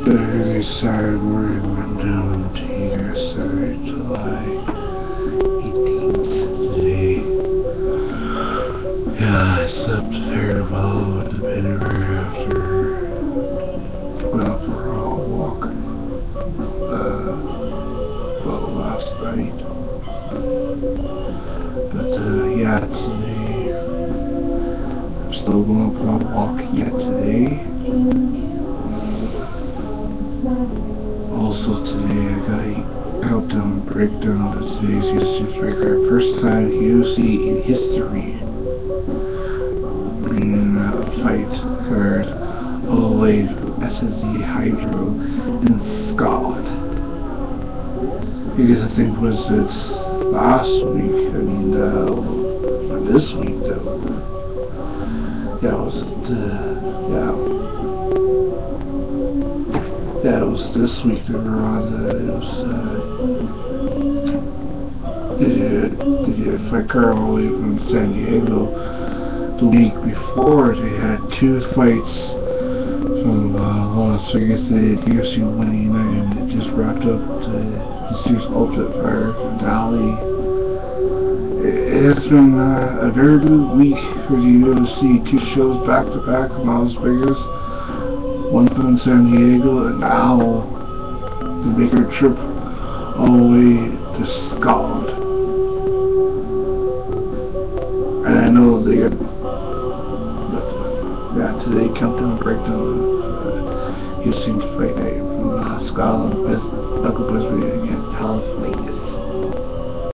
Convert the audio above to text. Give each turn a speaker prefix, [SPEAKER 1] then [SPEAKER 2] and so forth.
[SPEAKER 1] Very sorry morning, I'm down to here. Sorry, July 18th today. Yeah, I slept very well in the bed after went out for a walk last night. But yeah, today I'm still going for a walk yet today. Also today I got a countdown breakdown of today's UFC fight card. First time UFC in history bringing a fight card all the way from SSE Hydro in Scotland. Because I think was it last week, not this week though. Yeah, was it yeah, it was this week that we were on the fight card all the way from San Diego. The week before they had two fights from Las Vegas. They had UFC 189 and it just wrapped up the series Ultimate Fighter finale. It has been a very good week for the UFC. Two shows back to back from Las Vegas. One from San Diego, and now they make a trip all the way to Scotland. And I know they got, today countdown breakdown of UFC Fight Night from Scotland, Knuckle Brisbane against Talif Vegas.